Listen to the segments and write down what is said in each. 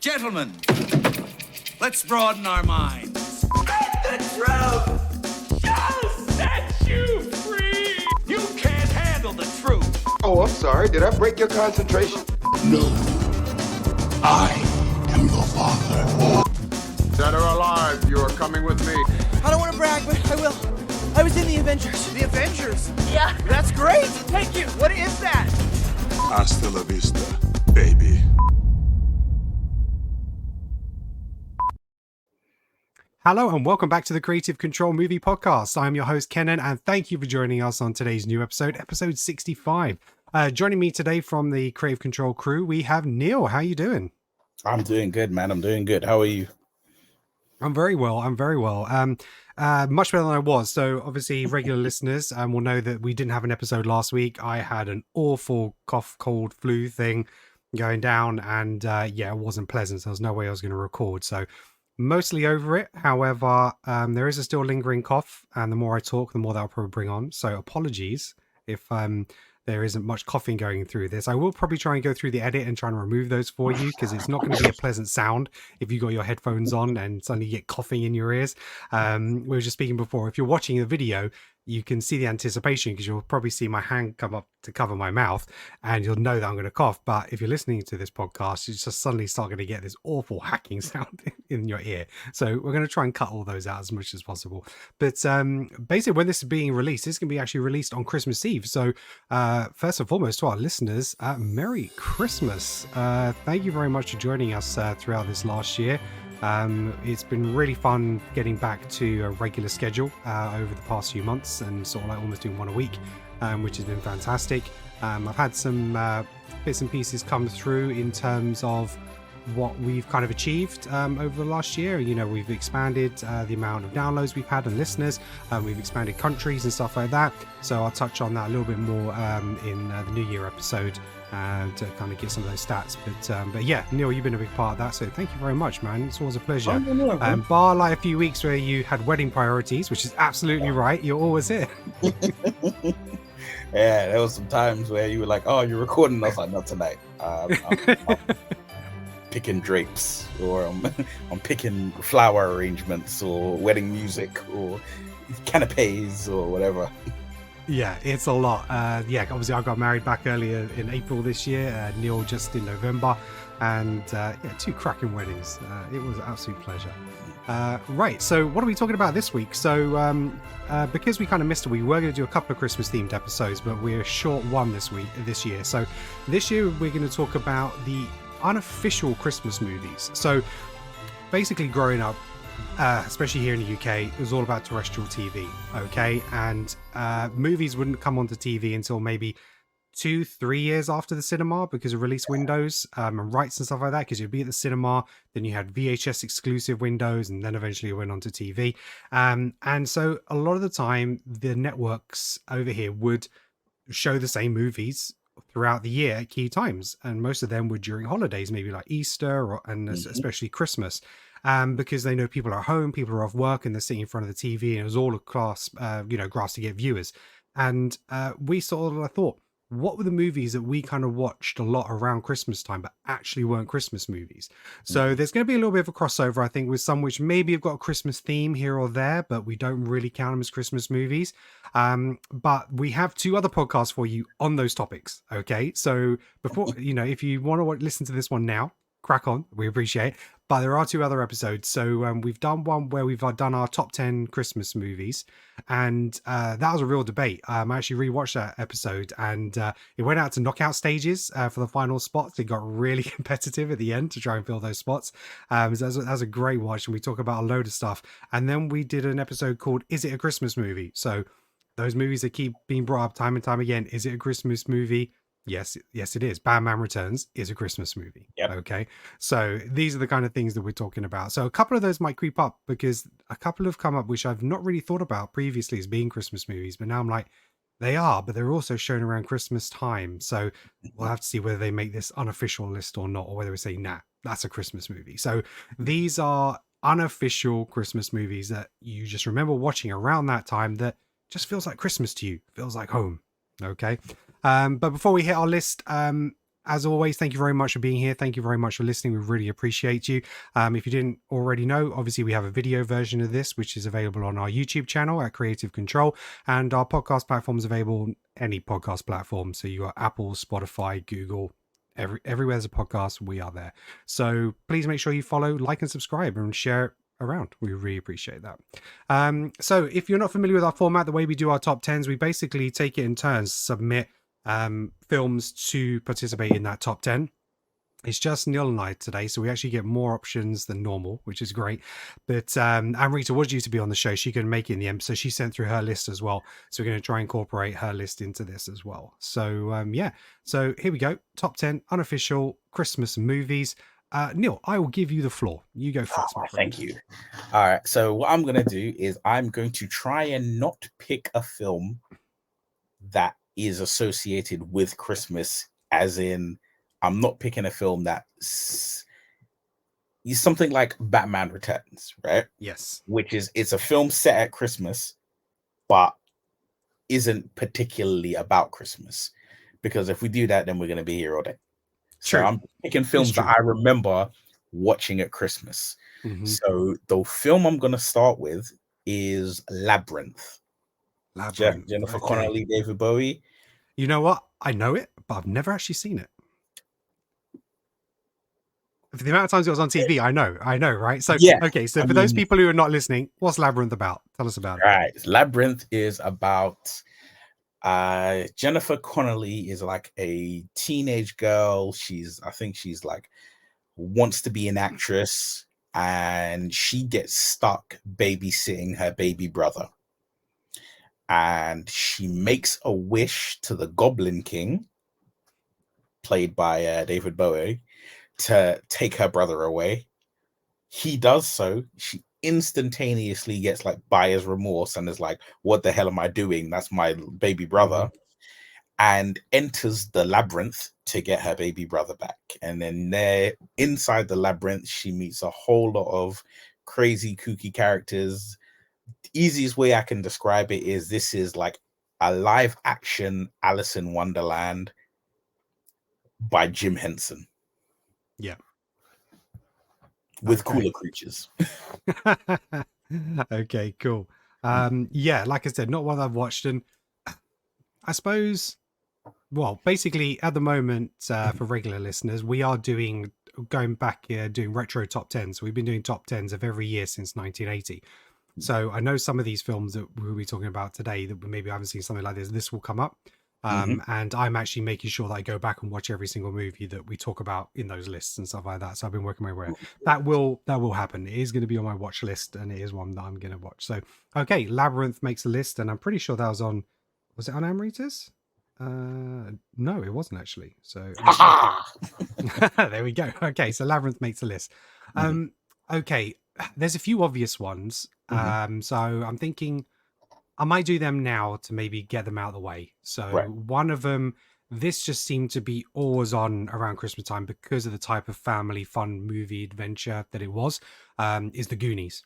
Gentlemen, let's broaden our minds. The truth shall set you free. You can't handle the truth. Oh, I'm sorry. Did I break your concentration? No. I am your father. Dead or alive, you are coming with me. I don't want to brag, but I will. I was in the Avengers. The Avengers? Yeah. That's great. Thank you. What is that? Hasta la vista, baby. Hello and welcome back to the Creative Control Movie Podcast. I'm your host, Kenan, and thank you for joining us on today's new episode 65. Joining me today from the Creative Control crew, we have Neil. How you doing? I'm doing good, man. I'm doing good. How are you? I'm very well. Much better than I was. So obviously regular listeners will know that we didn't have an episode last week. I had an awful cough, cold, flu thing going down, and it wasn't pleasant. So there was no way I was going to record. So mostly over it. However, there is a still lingering cough, and the more I talk, the more that'll probably bring on. So apologies if there isn't much coughing going through this. I will probably try and go through the edit and try and remove those for you, because it's not going to be a pleasant sound if you got your headphones on and suddenly you get coughing in your ears. We were just speaking before, if you're watching the video, you can see the anticipation, because you'll probably see my hand come up to cover my mouth and you'll know that I'm going to cough. But if you're listening to this podcast, you just suddenly start going to get this awful hacking sound in your ear. So we're going to try and cut all those out as much as possible. But basically, when this is being released, this can be actually released on Christmas Eve. So first and foremost, to our listeners, Merry Christmas. Thank you very much for joining us throughout this last year. It's been really fun getting back to a regular schedule over the past few months, and sort of like almost doing one a week, which has been fantastic. I've had some bits and pieces come through in terms of what we've kind of achieved over the last year. You know, we've expanded the amount of downloads we've had and listeners, we've expanded countries and stuff like that. So I'll touch on that a little bit more in the New Year episode to kind of get some of those stats. But yeah, Neil, you've been a big part of that, so thank you very much, man. It's always a pleasure. Bar like a few weeks where you had wedding priorities, which is absolutely right. You're always here. Yeah, there was some times where you were like, "Oh, you're recording?" I was like, "Not tonight. I'm picking drapes, or I'm picking flower arrangements, or wedding music, or canapes, or whatever." Yeah, it's a lot. Obviously I got married back earlier in April this year, Neil just in November, and two cracking weddings. It was an absolute pleasure. Right, so what are we talking about this week? So because we kind of missed it, we were going to do a couple of Christmas themed episodes, but we're short one this year. So this year we're going to talk about the unofficial Christmas movies. So basically growing up, especially here in the UK, it was all about terrestrial TV, okay? And movies wouldn't come onto TV until maybe 2-3 years after the cinema, because of release windows and rights and stuff like that, because you'd be at the cinema, then you had VHS exclusive windows, and then eventually it went onto TV. And so a lot of the time, the networks over here would show the same movies throughout the year at key times, and most of them were during holidays, maybe like Easter and especially Christmas. Because they know people are home, people are off work, and they're sitting in front of the TV, and it was all a grass to get viewers. And we sort of thought, what were the movies that we kind of watched a lot around Christmas time, but actually weren't Christmas movies? So there's going to be a little bit of a crossover, I think, with some which maybe have got a Christmas theme here or there, but we don't really count them as Christmas movies. But we have two other podcasts for you on those topics. Okay, so before if you want to listen to this one now, crack on, we appreciate it. But there are two other episodes. So we've done one where we've done our top 10 Christmas movies, and that was a real debate. I actually rewatched that episode, and it went out to knockout stages for the final spots. It got really competitive at the end to try and fill those spots. So that was a great watch, and we talk about a load of stuff. And then we did an episode called Is It a Christmas Movie? So those movies that keep being brought up time and time again. Is it a Christmas movie? Yes, it is. Batman Returns is a Christmas movie. Yep. Okay. So these are the kind of things that we're talking about. So a couple of those might creep up, because a couple have come up which I've not really thought about previously as being Christmas movies, but now I'm like, they are, but they're also shown around Christmas time. So we'll have to see whether they make this unofficial list or not, or whether we say, nah, that's a Christmas movie. So these are unofficial Christmas movies that you just remember watching around that time that just feels like Christmas to you, feels like home. Okay. But before we hit our list, as always, thank you very much for being here. Thank you very much for listening. We really appreciate you. If you didn't already know, obviously we have a video version of this, which is available on our YouTube channel at Creative Control, and our podcast platform is available on any podcast platform. So you got Apple, Spotify, Google, everywhere there's a podcast, we are there. So please make sure you follow, like, and subscribe, and share it around. We really appreciate that. So if you're not familiar with our format, the way we do our top 10s, we basically take it in turns, submit films to participate in that top 10. It's just Neil and I today, so we actually get more options than normal, which is great. But Amrita was due to be on the show. She couldn't make it in the end, so she sent through her list as well. So we're going to try and incorporate her list into this as well. So yeah, so here we go. Top 10 unofficial Christmas movies. Neil, I will give you the floor. You go first, my friend. Thank you. All right, so what I'm going to do is I'm going to try and not pick a film that is associated with Christmas, as in I'm not picking a film that is something like Batman Returns, right? Yes. Which is, it's a film set at Christmas, but isn't particularly about Christmas. Because if we do that, then we're going to be here all day. So True. I'm picking films that I remember watching at Christmas. Mm-hmm. So the film I'm going to start with is Labyrinth. Jennifer Connelly, David Bowie. You know what? I know it, but I've never actually seen it. For the amount of times it was on TV, I know, right? So, yeah. Okay, so for those people who are not listening, what's Labyrinth about? Tell us about it. Right. Labyrinth is about Jennifer Connelly is like a teenage girl. I think she's like wants to be an actress, and she gets stuck babysitting her baby brother. And she makes a wish to the Goblin King, played by David Bowie, to take her brother away. He does so. She instantaneously gets like buyer's remorse and is like, what the hell am I doing? That's my baby brother. And enters the labyrinth to get her baby brother back. And then there, inside the labyrinth, she meets a whole lot of crazy, kooky characters. Easiest way I can describe it is this is like a live action Alice in Wonderland by Jim Henson. Yeah. With cooler creatures. Okay, cool. Yeah, like I said, not one I've watched. And I suppose, well, basically at the moment, for regular listeners, we are going back here, doing retro top 10s. So we've been doing top 10s of every year since 1980. So I know some of these films that we'll be talking about today that maybe I haven't seen something like this will come up. And I'm actually making sure that I go back and watch every single movie that we talk about in those lists and stuff like that. So I've been working my way. That will happen. It is going to be on my watch list, and it is one that I'm going to watch. So, okay, Labyrinth makes a list, and I'm pretty sure that was it on Amrita's? No, it wasn't actually. So there we go. Okay, so Labyrinth makes a list. Okay, there's a few obvious ones. So I'm thinking I might do them now to maybe get them out of the way. So one of them, this just seemed to be always on around Christmas time because of the type of family fun movie adventure that it was, is The Goonies.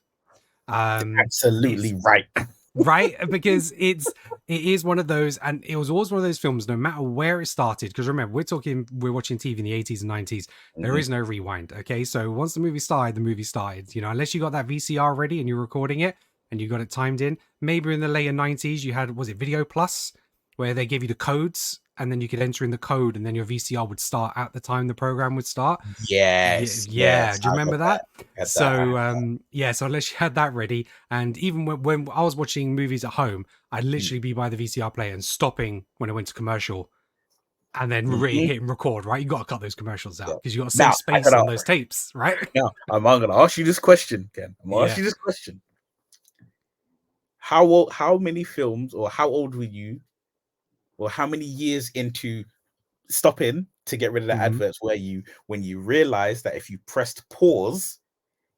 Absolutely right. Right? Because it is one of those, and it was always one of those films, no matter where it started. Because remember, we're watching TV in the 80s and 90s. There is no rewind. Okay. So once the movie started, you know, unless you got that VCR ready and you're recording it and you got it timed in. Maybe in the later 90s, you had, was it Video Plus, where they gave you the codes and then you could enter in the code and then your VCR would start at the time the program would start. Yes. Yeah. Do you remember that? So, so unless you had that ready, and even when I was watching movies at home, I'd literally be by the VCR player and stopping when I went to commercial and then really hitting record, right? You got to cut those commercials out because you got to save space on those tapes, right? Now, I'm going to ask you this question, Ken. I'm going to ask you this question. How many films, or how old were you, or how many years into stopping to get rid of the adverts when you realized that if you pressed pause,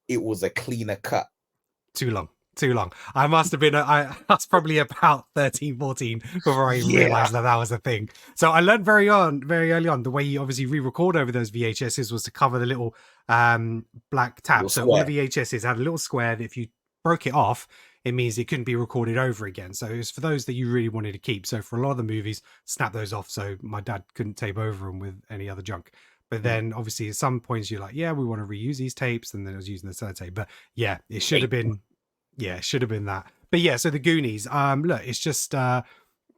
it was a cleaner cut? Too long. I must have been, I was probably about 13, 14 before I realized that was a thing. So I learned very early on, the way you obviously re-record over those VHSs was to cover the little black tab. So all the VHSs had a little square that if you broke it off, it means it couldn't be recorded over again. So it was for those that you really wanted to keep. So for a lot of the movies, snap those off so my dad couldn't tape over them with any other junk. But then obviously at some points you're like, yeah, we want to reuse these tapes, and then it was using the sellotape. But yeah, it should have been, it should have been that. But yeah, so the Goonies, look, it's just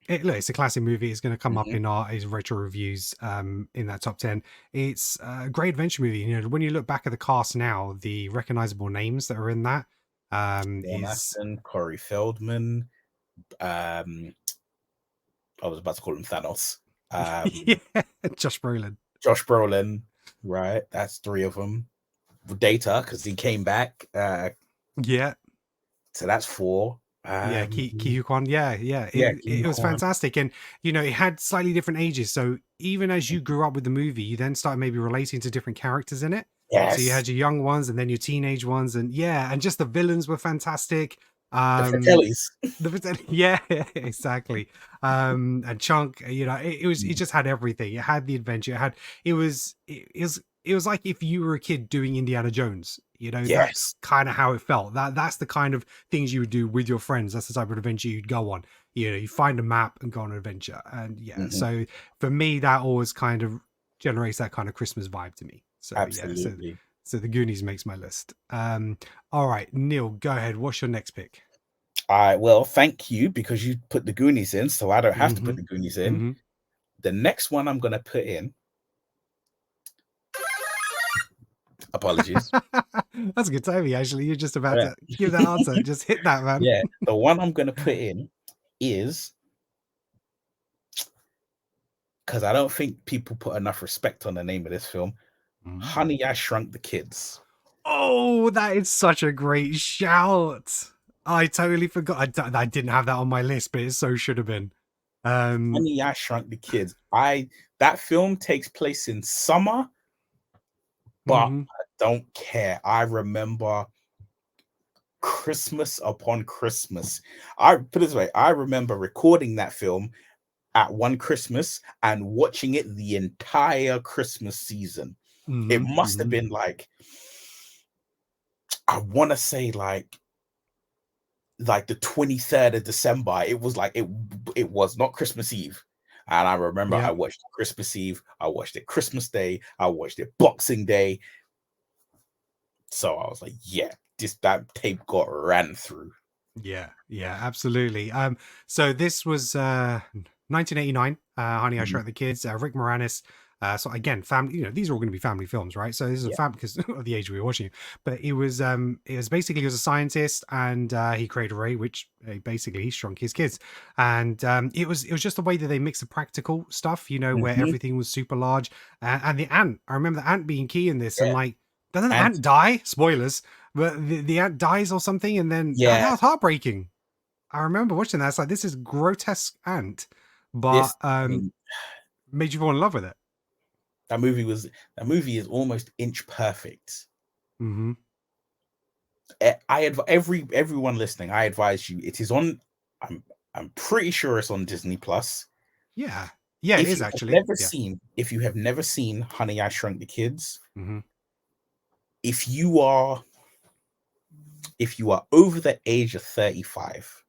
it's a classic movie. It's going to come up in our retro reviews in that top 10. It's a great adventure movie. You know, when you look back at the cast now, the recognizable names that are in that is Aston, Corey Feldman. I was about to call him Thanos. Josh Brolin. Josh Brolin, right? That's 3 of them. Data, because he came back. Yeah. So that's 4. Ki Kwan. It was fantastic. And, you know, it had slightly different ages. So even as you grew up with the movie, you then started maybe relating to different characters in it. Yes. So you had your young ones and then your teenage ones. And and just the villains were fantastic. The Fratellis. Yeah, exactly. And Chunk, you know, it just had everything. It had the adventure. It was like if you were a kid doing Indiana Jones. You know, that's kind of how it felt. That's the kind of things you would do with your friends. That's the type of adventure you'd go on. You know, you find a map and go on an adventure. And so for me, that always kind of generates that kind of Christmas vibe to me. So absolutely. So the Goonies makes my list. All right, Neil, go ahead. What's your next pick? Well, thank you, because you put the Goonies in, so I don't have to put the Goonies in. The next one I'm going to put in. Apologies. That's a good timing, actually. You're just about to give that answer. Just hit that, man. Yeah, the one I'm going to put in is, because I don't think people put enough respect on the name of this film, Honey, I Shrunk the Kids. Oh, that is such a great shout. I totally forgot. I didn't have that on my list, but it so should have been. Honey, I Shrunk the Kids. That film takes place in summer, but I don't care. I remember Christmas upon Christmas. I put it this way, I remember recording that film at one Christmas and watching it the entire Christmas season. It must have been like, I want to say like the 23rd of December. It was like it was not Christmas Eve. And I remember I watched it Christmas Eve, I watched it Christmas Day, I watched it Boxing Day. So I was like, that tape got ran through. Yeah, absolutely. So this was 1989, Honey, I Shrunk the Kids, Rick Moranis. So again, family, you know, these are all going to be family films, right? So this is a family because of the age we were watching it. But it was basically, he was a scientist, and he created Ray, which basically he shrunk his kids. And it was just the way that they mixed the practical stuff, you know, where everything was super large. And the ant, I remember the ant being key in this, and like, doesn't the ant die? Spoilers, but the ant dies or something, and then that was heartbreaking. I remember watching that. It's like, this is grotesque ant, but made you fall in love with it. That movie is almost inch perfect. Everyone listening, I advise you. It is on. I'm pretty sure it's on Disney Plus. Yeah, it is actually. If you have never seen Honey, I Shrunk the Kids, if you are over the age of 35,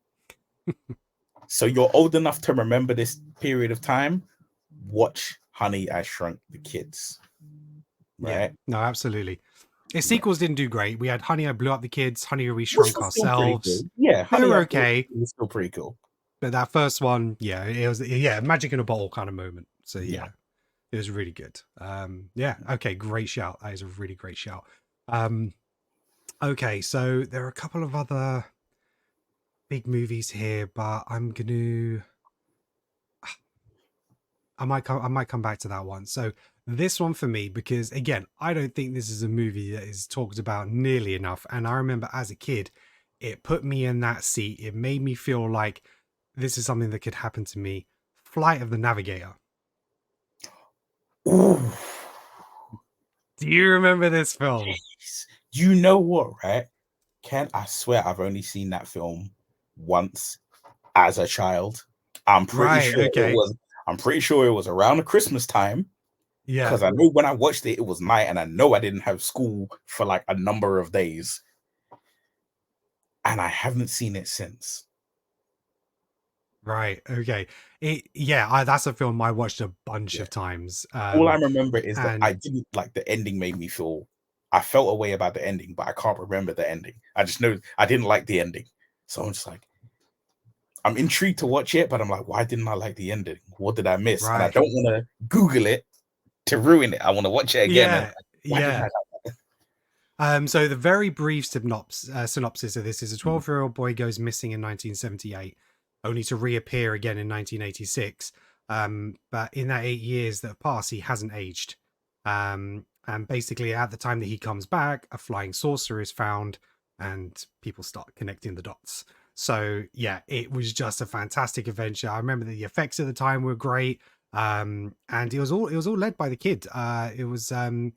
so you're old enough to remember this period of time, watch Honey, I Shrunk the Kids. Right? Yeah, no, absolutely. Its sequels didn't do great. We had Honey, I Blew Up the Kids, Honey, We Shrunk Ourselves. Yeah, they were okay. It was still pretty cool. But that first one, it was magic in a bottle kind of moment. So it was really good. Okay, great shout. That is a really great shout. Okay, so there are a couple of other big movies here, but I might come back to that one. So this one for me, because again, I don't think this is a movie that is talked about nearly enough. And I remember as a kid, it put me in that seat. It made me feel like this is something that could happen to me. Flight of the Navigator. Ooh. Do you remember this film? Jeez. You know what, right? Ken, I swear I've only seen that film once as a child. I'm pretty sure it was around the Christmas time. Yeah. Because I know when I watched it, it was night, and I know I didn't have school for like a number of days. and I haven't seen it since. Right. Okay. That's a film I watched a bunch of times. All I remember is that and I didn't like the ending. Made me feel I felt a way about the ending, but I can't remember the ending. I just know I didn't like the ending, so I'm just like, I'm intrigued to watch it, but I'm like, why didn't I like the ending? What did I miss? And I right. don't want to Google it to ruin it. I want to watch it again. And Yeah. why didn't I Yeah. like that? So the very brief synopsis of this is a 12-year-old boy goes missing in 1978, only to reappear again in 1986. But in that 8 years that have passed, he hasn't aged. And basically, at the time that he comes back, a flying saucer is found, and people start connecting the dots. So yeah, it was just a fantastic adventure. I remember the effects at the time were great, and it was all led by the kid. It was who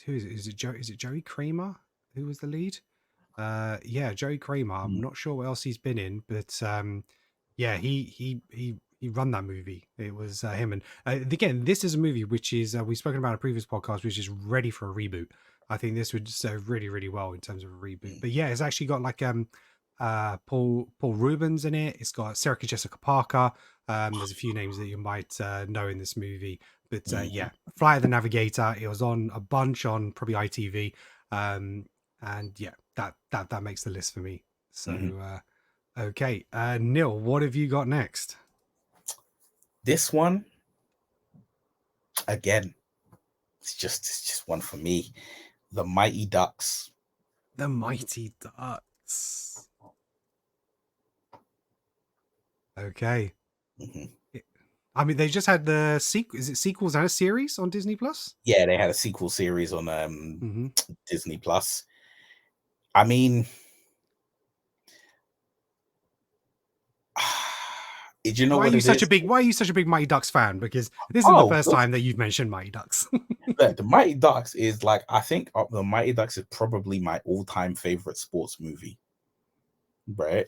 is it? Joe? Is it Joey Kramer who was the lead? Yeah, Joey Kramer. I'm not sure what else he's been in, but yeah, he run that movie. It was him. And again, this is a movie which is we've spoken about in a previous podcast, which is ready for a reboot. I think this would serve really, really well in terms of a reboot. But yeah, it's actually got like Paul Rubens in it. It's got Sarah Jessica Parker. There's a few names that you might know in this movie. But yeah, Flight of the Navigator. It was on a bunch on probably ITV. And yeah, that makes the list for me. So okay, Neil, what have you got next? This one, again, it's just one for me. The Mighty Ducks. The Mighty Ducks. Okay. I mean, they just had the sequel. Is it sequels and a series on Disney Plus? Yeah, they had a sequel series on Disney Plus. I mean, you know why are you such a big Mighty Ducks fan? Because this is the first time that you've mentioned Mighty Ducks. The Mighty Ducks is like, I think the Mighty Ducks is probably my all-time favorite sports movie. Right?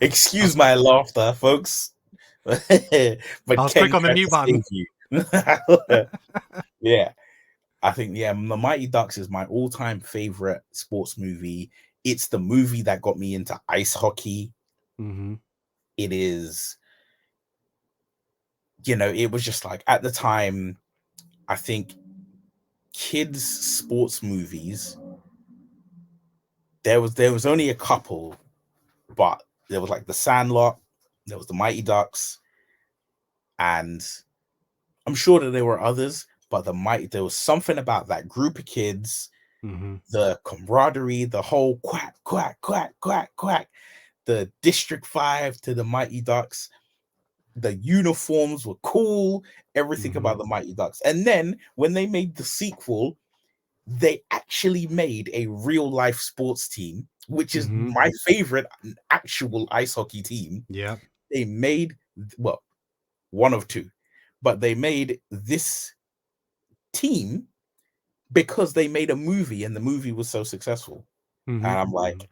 Excuse my laughter, folks. But I'll click on the mute button. Yeah. I think, the Mighty Ducks is my all-time favorite sports movie. It's the movie that got me into ice hockey. It is, it was just like, at the time, I think kids' sports movies, there was only a couple, but there was like The Sandlot, there was the Mighty Ducks, and I'm sure that there were others, but there was something about that group of kids, the camaraderie, the whole quack, quack, quack, quack, quack, the District 5 to the Mighty Ducks. The uniforms were cool, everything about the Mighty Ducks. And then when they made the sequel, they actually made a real life sports team, which is my favorite actual ice hockey team. Yeah. They made, well, one of two, but they made this team because they made a movie and the movie was so successful. And I'm like,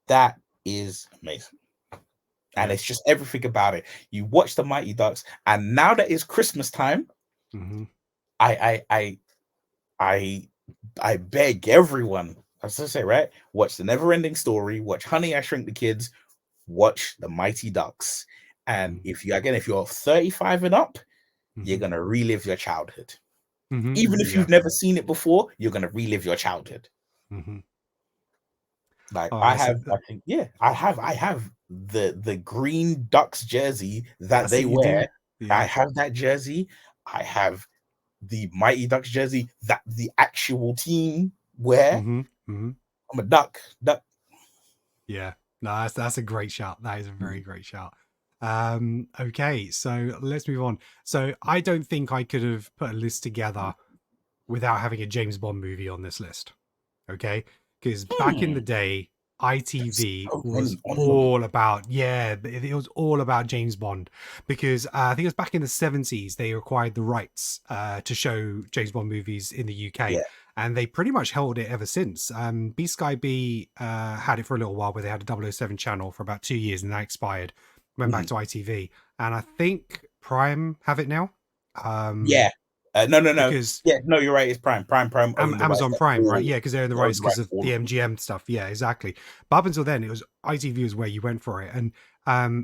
that is amazing. And it's just everything about it. You watch the Mighty Ducks, and now that it's Christmas time, I beg everyone, as I say, right? Watch The Never-Ending Story, watch Honey, I Shrunk the Kids, watch the Mighty Ducks. And if you're 35 and up, you're gonna relive your childhood. Even if you've never seen it before, you're gonna relive your childhood. Like I have the green Ducks jersey that they wear. I have that jersey. I have the Mighty Ducks jersey that the actual team wear. I'm a duck. Yeah, no, that's a great shout. That is a very great shout. Okay, so let's move on. So I don't think I could have put a list together without having a James Bond movie on this list. Okay, because back in the day, ITV was all about, it was all about James Bond, because I think it was back in the 70s they acquired the rights to show James Bond movies in the UK, and they pretty much held it ever since. B Sky B had it for a little while, where they had a 007 channel for about 2 years, and that expired, went back to ITV, and I think Prime have it now. No. Because Yeah, no, you're right. It's Prime. Prime owned the rights Amazon to Prime, right? all- Yeah, because they're in the they own rights because of to all the them. MGM stuff. Yeah, exactly. But up until then, it was ITV was where you went for it, and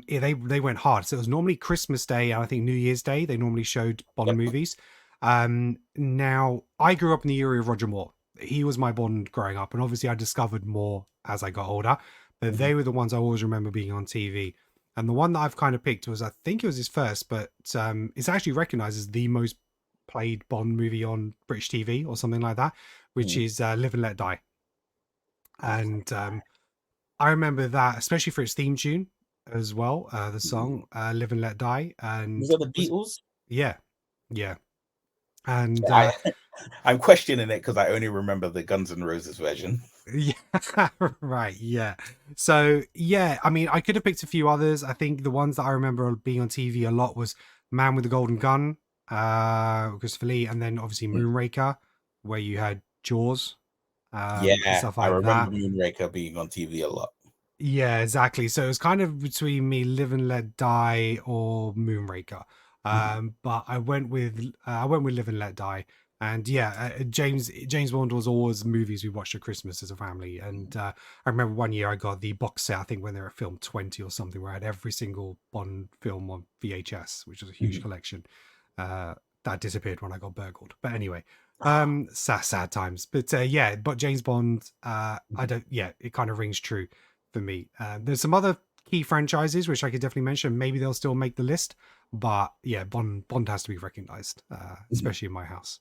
they went hard. So it was normally Christmas Day and I think New Year's Day. They normally showed Bond movies. Now I grew up in the era of Roger Moore. He was my Bond growing up, and obviously I discovered more as I got older. But they were the ones I always remember being on TV. And the one that I've kind of picked was, I think it was his first, but it's actually recognized as the most played Bond movie on British TV or something like that, which is Live and Let Die. And I remember that, especially for its theme tune as well, the song Live and Let Die. And Was that the Beatles? yeah. And I'm questioning it because I only remember the Guns N' Roses version. yeah, right, yeah. So yeah, I mean, I could have picked a few others. I think the ones that I remember being on TV a lot was Man with the Golden Gun, Christopher Lee, and then obviously Moonraker, where you had Jaws, and stuff I like that. remember Moonraker being on TV a lot. Yeah, exactly. So it was kind of between me Live and Let Die or Moonraker. But I went with Live and Let Die. And yeah, James Bond was always movies we watched at Christmas as a family. And I remember one year I got the box set, I think when they were at film 20 or something, where I had every single Bond film on VHS, which was a huge collection. That disappeared when I got burgled. But anyway, sad times. But yeah, but James Bond, it kind of rings true for me. There's some other key franchises which I could definitely mention. Maybe they'll still make the list, but yeah, Bond has to be recognized, especially in my house.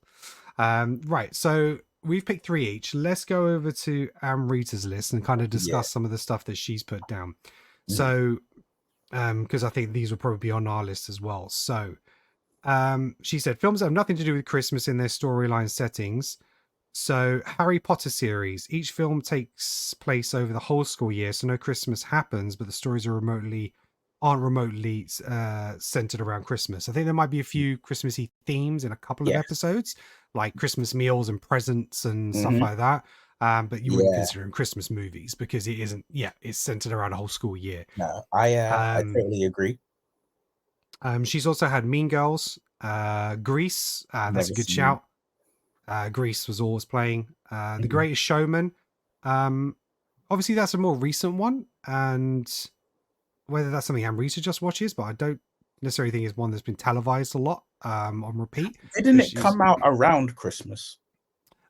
Right, so we've picked 3 each. Let's go over to Amrita's list and kind of discuss some of the stuff that she's put down. So because I think these will probably be on our list as well. So she said films that have nothing to do with Christmas in their storyline settings. So Harry Potter series, each film takes place over the whole school year, so no Christmas happens, but the stories aren't remotely centered around Christmas. I think there might be a few Christmassy themes in a couple of episodes, like Christmas meals and presents and stuff like that. But you wouldn't consider them Christmas movies because it isn't. Yeah, it's centered around a whole school year. No, I totally agree. She's also had Mean Girls, Grease. That's a good shout. Grease was always playing. The Greatest Showman. Obviously, that's a more recent one, and whether that's something Amrita just watches, but I don't necessarily think it's one that's been televised a lot on repeat. Didn't it come out around Christmas?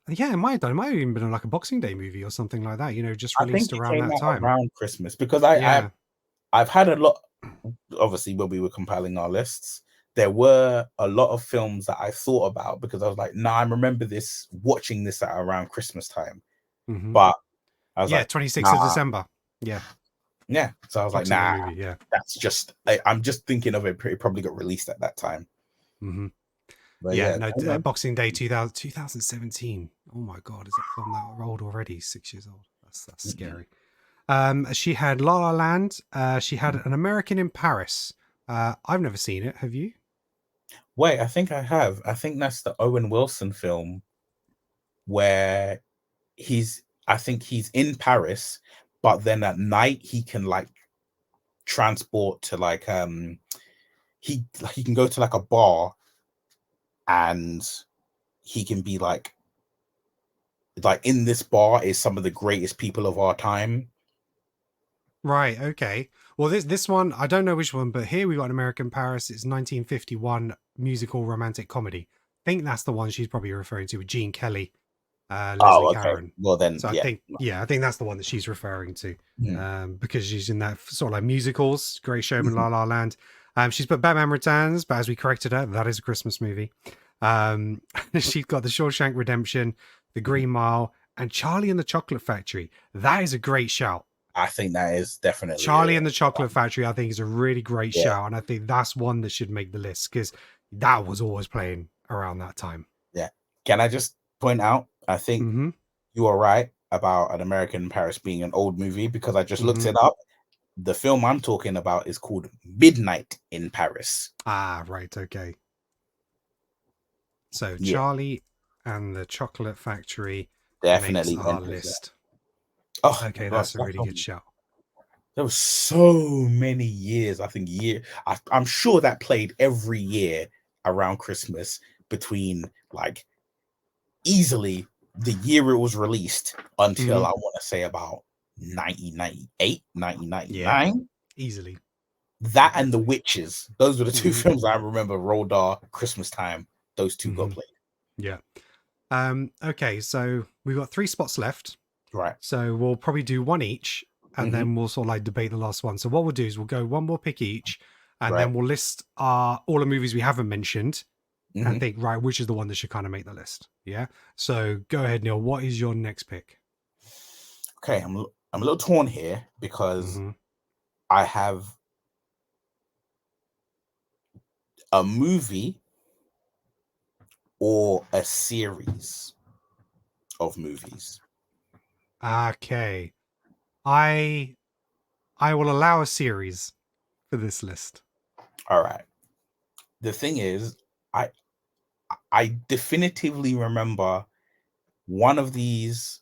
Yeah, it might have done. It might have even been like a Boxing Day movie or something like that. Just released around that time. Around Christmas, because I've had a lot. Obviously, when we were compiling our lists, there were a lot of films that I thought about because I was like, I remember watching this at around Christmas time. But I was 26th of December. Yeah. So I was Boxing like, movie, that's just, I'm just thinking of it. It probably got released at that time. But Boxing Day 2017. Oh my God, is that film that old already? 6 years old. That's scary. She had La La Land. She had An American in Paris. I've never seen it. Have you? Wait, I think I have. I think that's the Owen Wilson film where he's in Paris, but then at night he can like transport to like he can go to like a bar and he can be like in this bar is some of the greatest people of our time. Right, okay. Well, this one, I don't know which one, but here we got An American Paris. It's 1951 musical romantic comedy. I think that's the one she's probably referring to with Gene Kelly, Leslie Caron. Well, then, so I think that's the one that she's referring to, because she's in that sort of like musicals, Great Showman, La La Land. She's put Batman Returns, but as we corrected her, that is a Christmas movie. She's got The Shawshank Redemption, The Green Mile, and Charlie and the Chocolate Factory. That is a great shout. I think that is definitely Charlie and the Chocolate Factory. I think is a really great shout, and I think that's one that should make the list because that was always playing around that time. Yeah. Can I just point out? I think you are right about An American in Paris being an old movie because I just looked it up. The film I'm talking about is called Midnight in Paris. Ah, right. Okay. So Charlie and the Chocolate Factory definitely makes our list. Oh, okay, that's a really good shout. There were so many years. I think I'm sure that played every year around Christmas between like easily the year it was released until I want to say about 1998, 1999. Easily. That and The Witches. Those were the two films I remember. Roldar, Christmas time. Those two got played. Yeah. Okay, so we've got 3 spots left. Right. So we'll probably do one each, and then we'll sort of like debate the last one. So what we'll do is we'll go one more pick each, and then we'll list all the movies we haven't mentioned, and think, right, which is the one that should kind of make the list. Yeah. So go ahead, Neil. What is your next pick? Okay, I'm a little torn here because I have a movie or a series of movies. Okay. I will allow a series for this list. All right. The thing is, I definitively remember one of these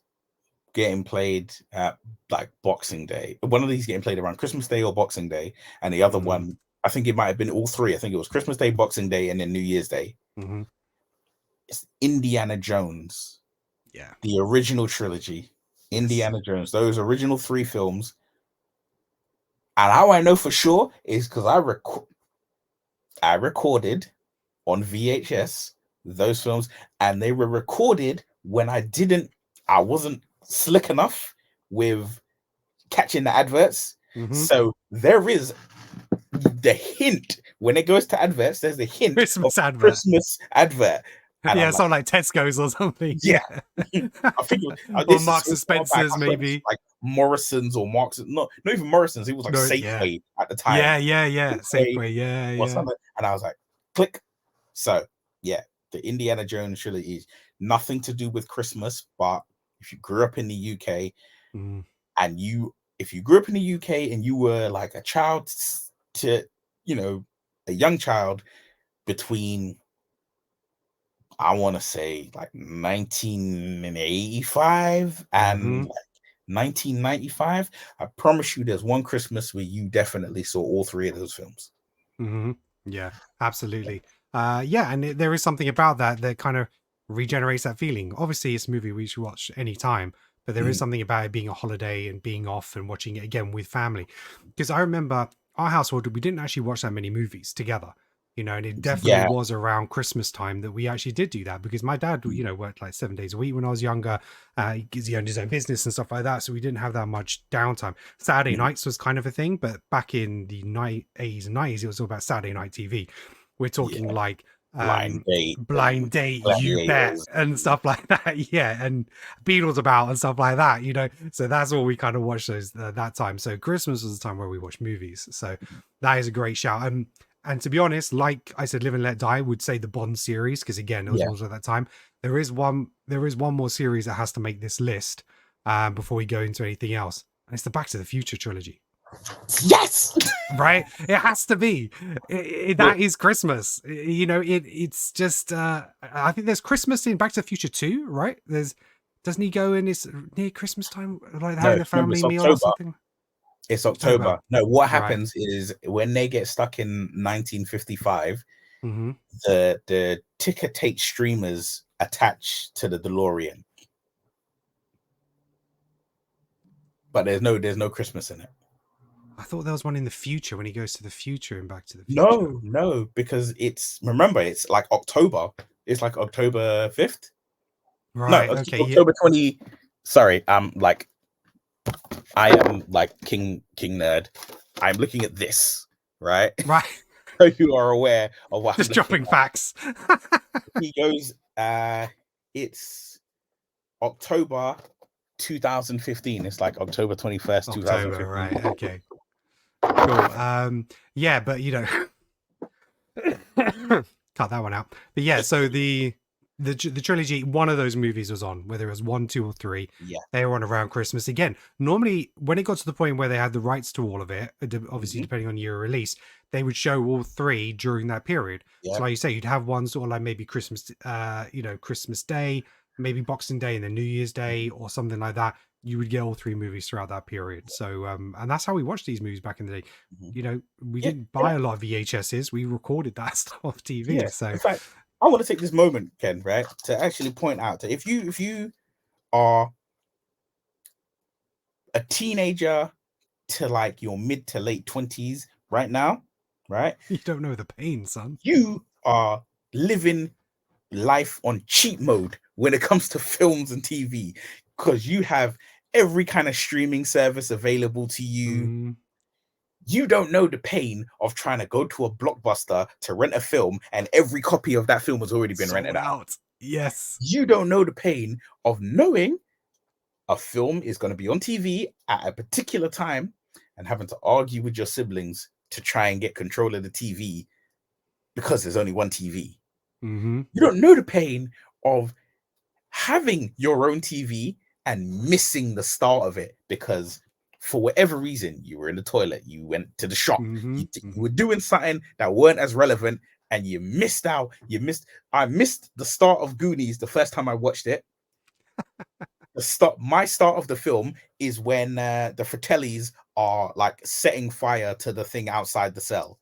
getting played at like Boxing Day. One of these getting played around Christmas Day or Boxing Day, and the other one, I think it might have been all three. I think it was Christmas Day, Boxing Day, and then New Year's Day. It's Indiana Jones. Yeah. The original trilogy. Indiana Jones. Those original 3 films. And how I know for sure is because I recorded on VHS those films, and they were recorded when I wasn't slick enough with catching the adverts. So there is the hint when it goes to adverts. There's a hint Christmas of advert. Christmas advert. And Yeah, something like Tesco's or something. Yeah. I think or Marks and Spencer's, maybe. Like Morrison's or Marks. Not even Morrison's. It was like Safeway at the time. Yeah. Safeway, yeah. And I was like, click. So, yeah, the Indiana Jones trilogy is nothing to do with Christmas, but if you grew up in the UK and if you grew up in the UK and you were like a child to, a young child between, I want to say like 1985 and like 1995, I promise you there's one Christmas where you definitely saw all 3 of those films. Yeah, absolutely. And there is something about that kind of regenerates that feeling. Obviously, it's a movie we should watch any time, but there is something about it being a holiday and being off and watching it again with family. Because I remember our household, we didn't actually watch that many movies together. And it definitely was around Christmas time that we actually did do that, because my dad, worked like 7 days a week when I was younger. He owned his own business and stuff like that. So we didn't have that much downtime. Saturday nights was kind of a thing, but back in the 80s and 90s, it was all about Saturday night TV. We're talking like blind date, you bet, and stuff like that. Yeah. And Beatles about and stuff like that, so that's all we kind of watched those that time. So Christmas was the time where we watched movies. So that is a great shout. And to be honest, like I said, Live and Let Die would say the Bond series, because again, it was also at that time. There is one more series that has to make this list before we go into anything else. And it's the Back to the Future trilogy. Yes! Right? It has to be. That is Christmas. It's just, I think there's Christmas in Back to the Future 2, right? Doesn't he go in, it's near Christmas time, like having a family meal or something? It's October. No, what happens is when they get stuck in 1955, the ticker tape streamers attach to the DeLorean. But there's no Christmas in it. I thought there was one in the future when he goes to the future and Back to the Future. No, because it's like October. It's like October 5th. Right. No, okay. October 20. Sorry, I am like King Nerd. I'm looking at this, right? Right. So you are aware of what just dropping facts. He goes, it's October 2015. It's like October 21st, 2015. Right, okay. Cool. Yeah, but cut that one out. But yeah, so the trilogy, one of those movies was on, whether it was 1, 2, or 3. Yeah, they were on around Christmas. Again, normally when it got to the point where they had the rights to all of it, obviously depending on year of release, they would show all 3 during that period. So like you say, you'd have one sort of like maybe Christmas, Christmas Day, maybe Boxing Day, and then New Year's Day or something like that. You would get all 3 movies throughout that period. So and that's how we watched these movies back in the day. We didn't buy a lot of VHSs. We recorded that stuff off TV. Yeah. So in fact, I want to take this moment, Ken, right, to actually point out that if you are a teenager to like your mid to late 20s right now, right? You don't know the pain, son. You are living life on cheat mode when it comes to films and TV because you have every kind of streaming service available to you. You don't know the pain of trying to go to a Blockbuster to rent a film and every copy of that film has already been rented out. Yes. You don't know the pain of knowing a film is going to be on TV at a particular time and having to argue with your siblings to try and get control of the TV because there's only one TV. You don't know the pain of having your own TV and missing the start of it because for whatever reason you were in the toilet, you went to the shop, you were doing something that weren't as relevant and you missed out. I missed the start of Goonies the first time I watched it. My start of the film is when the Fratellis are like setting fire to the thing outside the cell.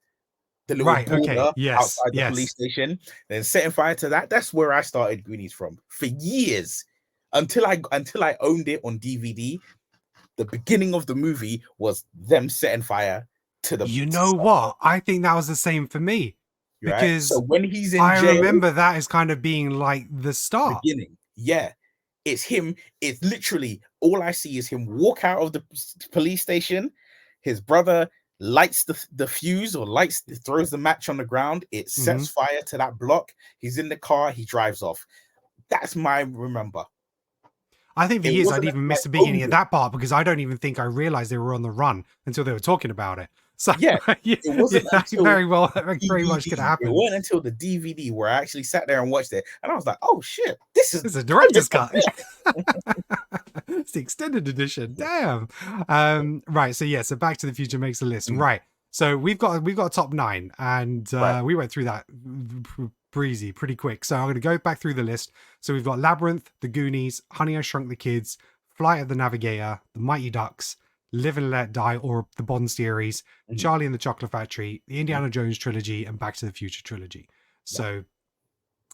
The little border outside the police station, then setting fire to that. That's where I started Goonies from for years until I owned it on DVD. The beginning of the movie was them setting fire to the. You know what? I think that was the same for me because so when he's in I jail, remember that as kind of being like the start. Beginning, yeah. It's him. It's literally all I see is him walk out of the police station. His brother lights the fuse or throws the match on the ground. It sets fire to that block. He's in the car. He drives off. That's my remember. I think for years I'd even missed the beginning of that part because I don't even think I realized they were on the run until they were talking about it. So yeah, it wasn't very much could happen. It wasn't until the DVD where I actually sat there and watched it, and I was like, "Oh shit, this is a director's cut." It's the extended edition. Damn. Right. So Back to the Future makes a list. Right. So we've got a top 9, and we went through that pretty quick. So I'm going to go back through the list. So we've got Labyrinth, The Goonies, Honey, I Shrunk the Kids, Flight of the Navigator, The Mighty Ducks, Live and Let Die, or the Bond series, Charlie and the Chocolate Factory, the Indiana Jones trilogy, and Back to the Future trilogy. So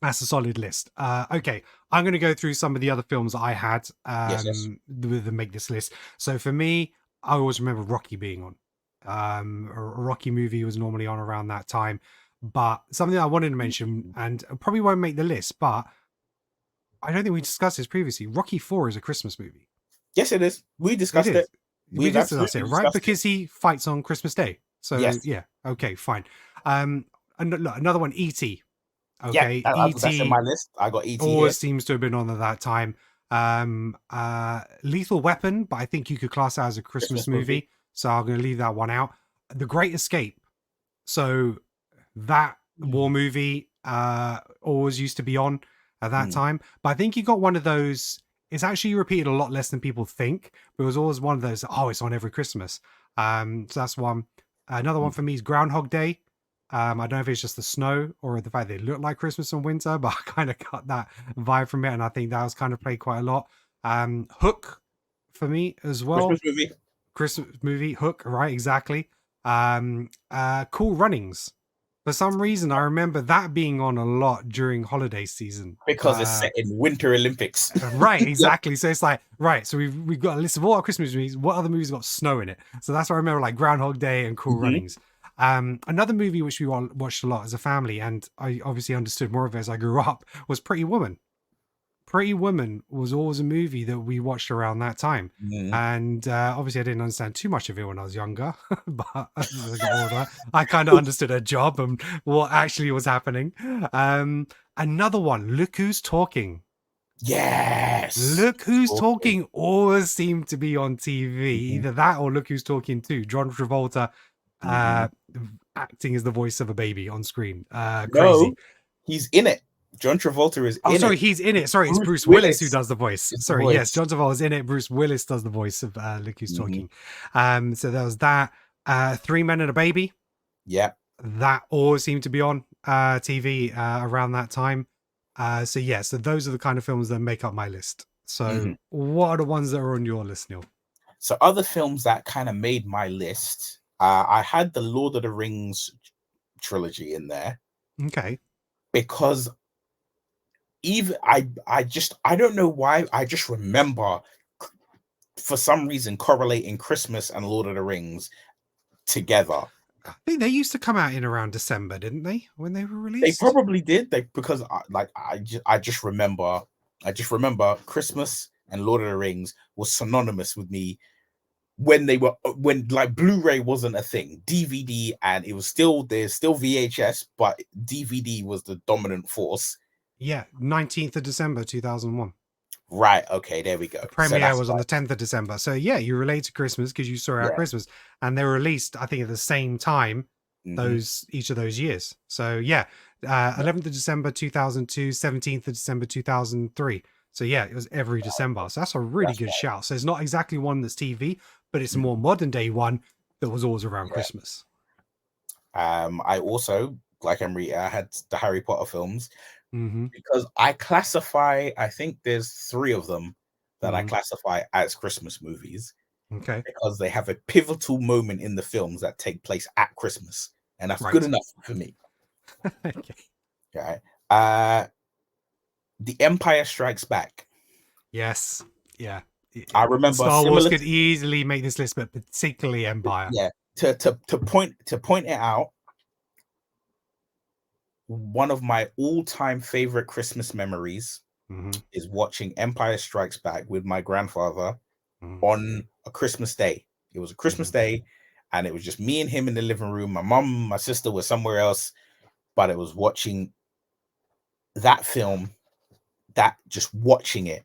that's a solid list. Okay, I'm going to go through some of the other films that I had that make this list. So for me, I always remember Rocky being on. A Rocky movie was normally on around that time. But something I wanted to mention, and probably won't make the list, but I don't think we discussed this previously. Rocky 4 is a Christmas movie. Yes, it is. We discussed it. We discussed it, right? Because he fights on Christmas Day. So, yeah. Okay, fine. Another one, E.T. Okay, yeah, that's in my list. I got E.T. Always seems to have been on at that time. Lethal Weapon, but I think you could class that as a Christmas movie. So I'm going to leave that one out. The Great Escape. So that war movie always used to be on at that time. But I think you got one of those. It's actually repeated a lot less than people think. But it was always one of those, it's on every Christmas. So that's one. Another one for me is Groundhog Day. I don't know if it's just the snow or the fact they look like Christmas and winter, but I kind of got that vibe from it. And I think that was kind of played quite a lot. Hook for me as well. Christmas movie, Hook, right? Exactly. Cool Runnings. For some reason, I remember that being on a lot during holiday season. Because it's set in Winter Olympics. Right, exactly. So it's like, right, so we've got a list of all our Christmas movies. What other movies got snow in it? So that's what I remember, like Groundhog Day and Cool Runnings. Another movie which we watched a lot as a family, and I obviously understood more of it as I grew up, was Pretty Woman. Pretty Woman was always a movie that we watched around that time. And obviously I didn't understand too much of it when I was younger, but as I got older, I kind of understood her job and what actually was happening. Another one, Look Who's Talking. Yes. Look Who's Talking always seemed to be on TV. Either that or Look Who's Talking 2. John Travolta acting as the voice of a baby on screen. Crazy. No, he's in it. John Travolta is in it. He's in it. Sorry, it's Bruce Willis who does the voice. Yes, John Travolta is in it. Bruce Willis does the voice of Look Who's Talking. So there was that. 3 Men and a Baby. Yeah. That always seemed to be on TV around that time. So those are the kind of films that make up my list. So what are the ones that are on your list, Neil? So other films that kind of made my list, I had the Lord of the Rings trilogy in there. Okay. Because even I don't know why, I just remember for some reason correlating Christmas and Lord of the Rings together. I think they used to come out in around December, didn't they? When they were They released? probably did. Because I just remember Christmas and Lord of the Rings was synonymous with me when like Blu-ray wasn't a thing, DVD, and there's still VHS, but DVD was the dominant force. Yeah, 19th of December 2001. Right. Okay. There we go. The premiere was on the 10th of December. So yeah, you relate to Christmas because you saw it at Christmas, and they were released, I think, at the same time each of those years. So yeah, 11th of December 2002, 17th of December 2003. So yeah, it was every December. So that's a really good shout. So it's not exactly one that's TV, but it's a more modern day one that was always around Christmas. I also, like Emery, I had the Harry Potter films. Because I think there's 3 of them that I classify as Christmas movies. Okay. Because they have a pivotal moment in the films that take place at Christmas. And that's good enough for me. Okay. Okay. The Empire Strikes Back. Yes. Yeah. I remember Star Wars could easily make this list, but particularly Empire. Yeah. To point it out, one of my all-time favorite Christmas memories is watching Empire Strikes Back with my grandfather on a Christmas day. It was a Christmas day, and it was just me and him in the living room. My mom, my sister was somewhere else, but it was watching that film, watching it.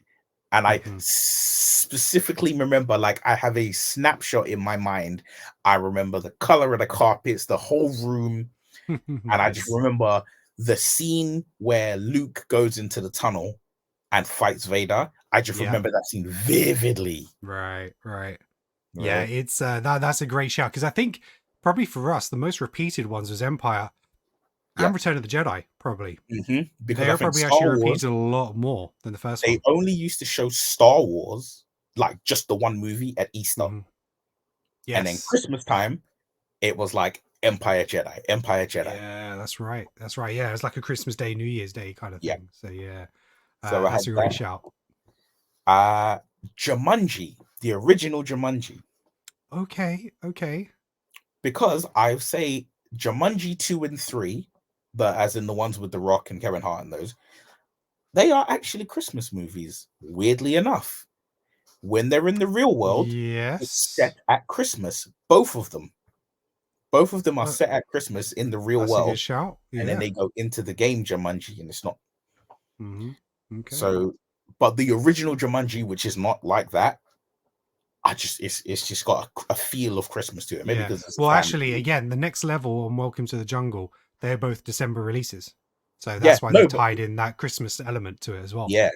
And I specifically remember, like, I have a snapshot in my mind. I remember the color of the carpets, the whole room. And I just remember the scene where Luke goes into the tunnel and fights Vader. I just remember that scene vividly. Right. Yeah, it's that's a great shout, because I think probably for us the most repeated ones was Empire and Return of the Jedi, probably. Because they probably actually repeated a lot more than the first one. They only used to show Star Wars, like just the one movie, at Easter. Yes. And then Christmas time, it was like Empire Jedi. Yeah, that's right. Yeah, it's like a Christmas Day, New Year's Day kind of thing. So yeah, so that's a great shout. Jumanji, the original Jumanji. Okay. Because I say Jumanji 2 and 3, as in the ones with The Rock and Kevin Hart and those, they are actually Christmas movies, weirdly enough. When they're in the real world, it's set at Christmas. Both of them are set at Christmas in the real world. A good shout. Yeah. And then they go into the game Jumanji, and it's not. Okay. So, but the original Jumanji, which is not like that, it's just got a feel of Christmas to it. Maybe because actually, again, the next level and Welcome to the Jungle, they're both December releases, so that's why they tied in that Christmas element to it as well. Yeah.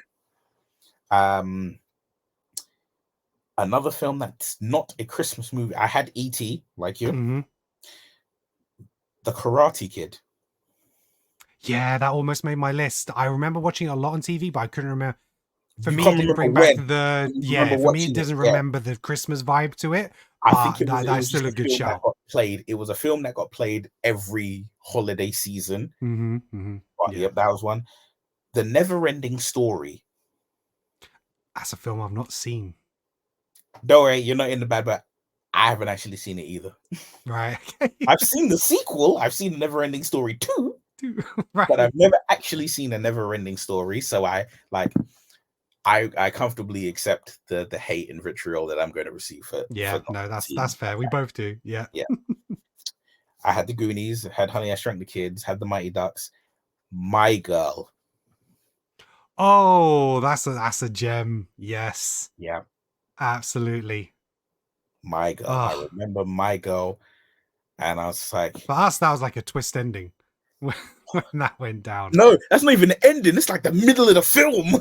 Another film that's not a Christmas movie. I had E.T. like you. The Karate Kid. Yeah, that almost made my list. I remember watching it a lot on TV, but I couldn't remember. For me, it didn't bring back the For me, it doesn't remember the Christmas vibe to it. I think that's still a good shout. It was a film that got played every holiday season. But that was one. The Never-Ending Story. That's a film I've not seen. Don't worry, you're not in the bad, but I haven't actually seen it either. Right. I've seen the sequel. I've seen Never-Ending Story 2. Right. But I've never actually seen a Never-Ending Story. So I comfortably accept the hate and vitriol that I'm going to receive for. That's fair. We both do. Yeah. I had the Goonies, had Honey, I Shrunk the Kids, had the Mighty Ducks. My Girl. Oh, that's a gem. Yes. Yeah. Absolutely. My Girl. I remember My Girl, and I was like, for us, that was like a twist ending when that went down. No, that's not even the ending. It's like the middle of the film.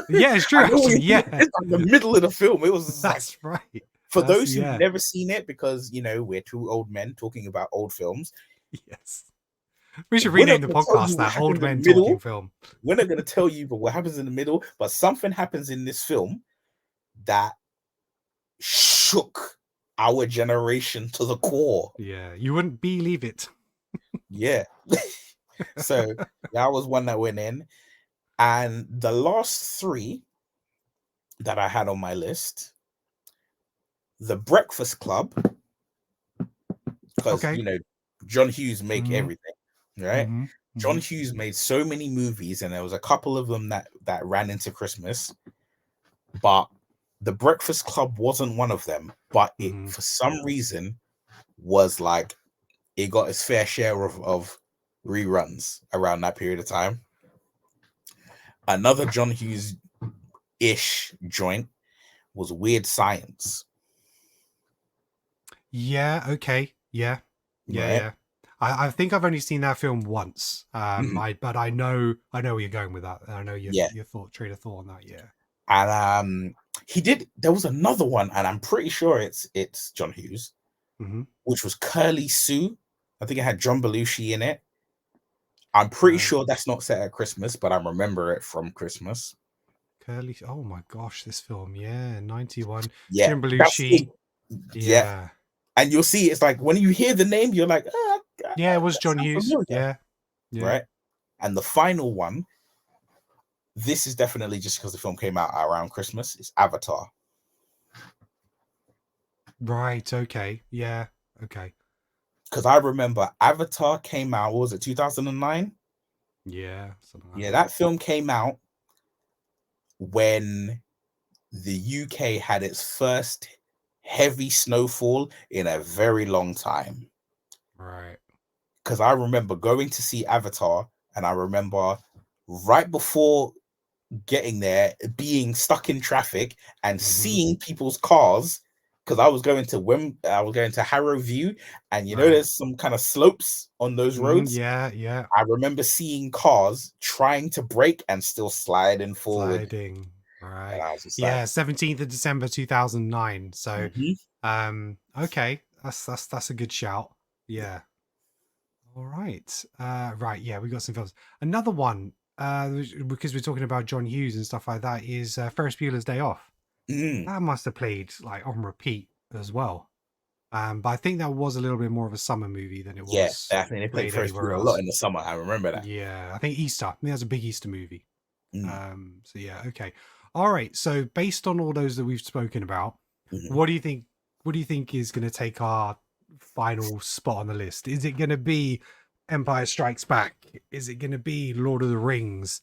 Yeah, it's true. Actually, yeah, it's like the middle of the film. It was. That's right. For those who've never seen it, because we're two old men talking about old films. Yes. We should rename the podcast that Old Men Talking Film. We're not going to tell you what happens in the middle, but something happens in this film that shook our generation to the core. Yeah, you wouldn't believe it. Yeah. So that was one that went in. And the last three that I had on my list, The Breakfast Club, because Okay. John Hughes make Mhm. everything, right? Mhm. John Mhm. Hughes made so many movies, and there was a couple of them that ran into Christmas, but The Breakfast Club wasn't one of them. But it, Mhm. for some reason, was like it got its fair share of reruns around that period of time. Another John Hughes ish joint was Weird Science. Yeah. Okay. Yeah. Yeah. Right. Yeah. I think I've only seen that film once. Mhm. But I know where you're going with that. I know Yeah. your train of thought on that. Yeah. And he did. There was another one, and I'm pretty sure it's John Hughes, Mm-hmm. which was Curly Sue. I think it had John Belushi in it. I'm pretty sure that's not set at Christmas, but I remember it from Christmas. Curly. Oh my gosh, this film. Yeah, 91. Yeah, Jim that's Belushi. it. Yeah, Yeah. and you'll see it's like when you hear the name, you're like, Yeah, it was that John sounds Hughes. familiar. Yeah. Yeah. Right. And the final one, this is definitely just because the film came out around Christmas, is Avatar. Right. Okay. Yeah. Okay. Because I remember Avatar came out, what was it, 2009? Yeah. Something like Yeah, that. that film came out when the UK had its first heavy snowfall in a very long time. Right. Because I remember going to see Avatar, and I remember right before getting there being stuck in traffic and Mm-hmm. seeing people's cars. Because I was going to Harrowview, and Right. there's some kind of slopes on those roads. Yeah. Yeah. I remember seeing cars trying to brake and still sliding forward. Sliding. Right. And I was just Yeah. like, 17th of December 2009. So, mhm. okay. That's a good shout. Yeah. All right. Right. Yeah, we got some films. Another one, because we're talking about John Hughes and stuff like that, is Ferris Bueller's Day Off. Mm. That must have played like on repeat as well. But I think that was a little bit more of a summer movie than it Yeah, was I think they played played Ferris anywhere Bueller a lot else. in the summer. I remember that. Yeah, I think Easter. I think that's a big Easter movie. Mm. So yeah, okay. All right. So based on all those that we've spoken about, Mhm. what do you think? What do you think is going to take our final spot on the list? Is it going to be Empire Strikes Back? Is it going to be Lord of the Rings?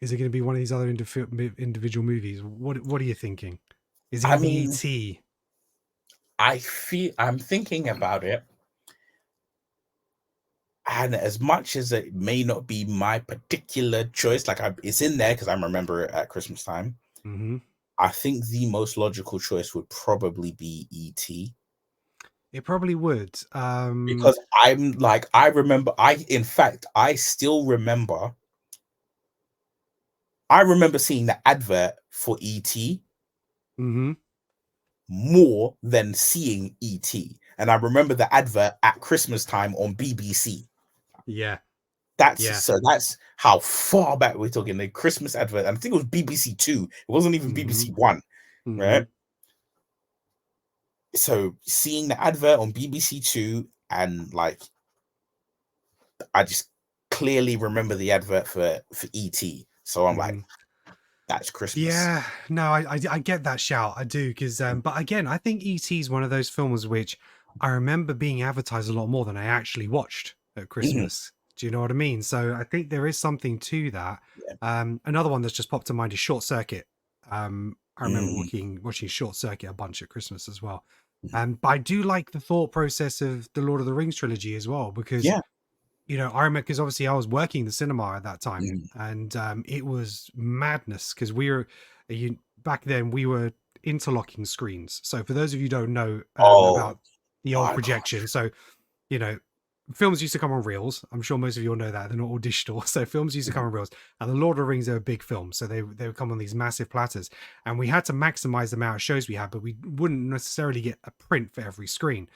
Is it going to be one of these other individual movies? What are you thinking? Is it I going to be mean, E.T.? I'm thinking about it, and as much as it may not be my particular choice, like it's in there because I remember it at Christmas time. Mm-hmm. I think the most logical choice would probably be E.T. It probably would. Because I'm like, in fact, I still remember. I remember seeing the advert for E.T. Mm-hmm. more than seeing E.T. And I remember the advert at Christmas time on BBC. Yeah. That's how far back we're talking. The Christmas advert, and I think it was BBC Two. It wasn't even BBC One, right? So seeing the advert on BBC Two, and like, I just clearly remember the advert for ET. So I'm like, that's Christmas. Yeah, no, I get that shout. I do, because but again, I think E.T. is one of those films which I remember being advertised a lot more than I actually watched at Christmas. Do you know what I mean? So I think there is something to that. Yeah. Another one that's just popped to mind is Short Circuit. I remember watching Short Circuit a bunch at Christmas as well. But I do like the thought process of the Lord of the Rings trilogy as well, because I remember, because obviously I was working the cinema at that time, and it was madness because back then we were interlocking screens. So for those of you who don't know about the old projection, so films used to come on reels. I'm sure most of you all know that they're not all digital. So films used to come on reels, and the Lord of the Rings, they were big films, so they would come on these massive platters, and we had to maximize the amount of shows we had, but we wouldn't necessarily get a print for every screen.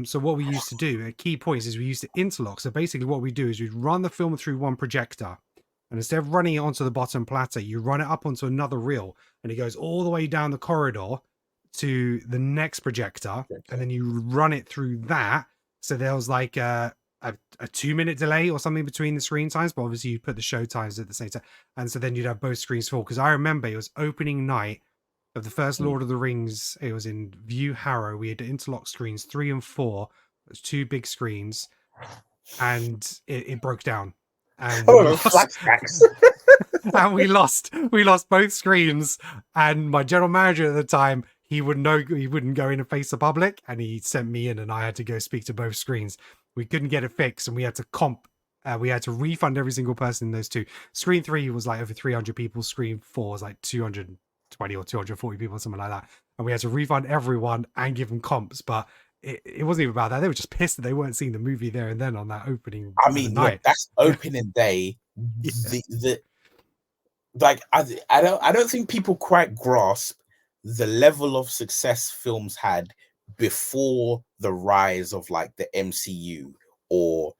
So what we used to do at key points is we used to interlock. So basically what we do is we'd run the film through one projector, and instead of running it onto the bottom platter, you run it up onto another reel, and it goes all the way down the corridor to the next projector, and then you run it through that. So there was like a 2-minute delay or something between the screen times, but obviously you put the show times at the same time, and so then you'd have both screens full. Because I remember it was opening night of the first Lord of the Rings. It was in View Harrow. We had interlock screens 3 and 4. It was 2 big screens, and it broke down. And we Flashbacks. and we lost both screens. And my general manager at the time, he wouldn't go in and face the public, and he sent me in, and I had to go speak to both screens. We couldn't get it fixed, and we had to we had to refund every single person in those 2. Screen 3 was like over 300 people. Screen 4 was like 220 or 240 people, something like that. And we had to refund everyone and give them comps. But it wasn't even about that. They were just pissed that they weren't seeing the movie there and then on that opening. I mean, look, that's opening day. Yeah. I don't think people quite grasp the level of success films had before the rise of like the MCU or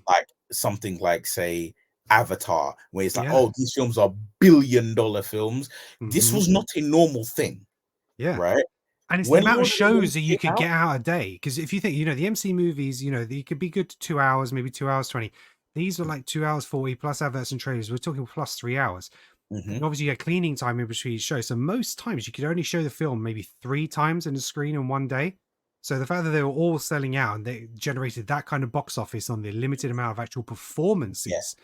like something like, say, Avatar, where it's like, oh, these films are billion-dollar films. This was not a normal thing. Yeah. Right. And it's the amount of shows that you could get out a day. Because if you think, the MC movies, they could be good to 2 hours, maybe 2 hours 20. These were like 2 hours 40 plus adverts and trailers. We're talking plus 3 hours. And obviously you had cleaning time in between each show. So most times you could only show the film maybe 3 times in the screen in one day. So the fact that they were all selling out and they generated that kind of box office on the limited amount of actual performances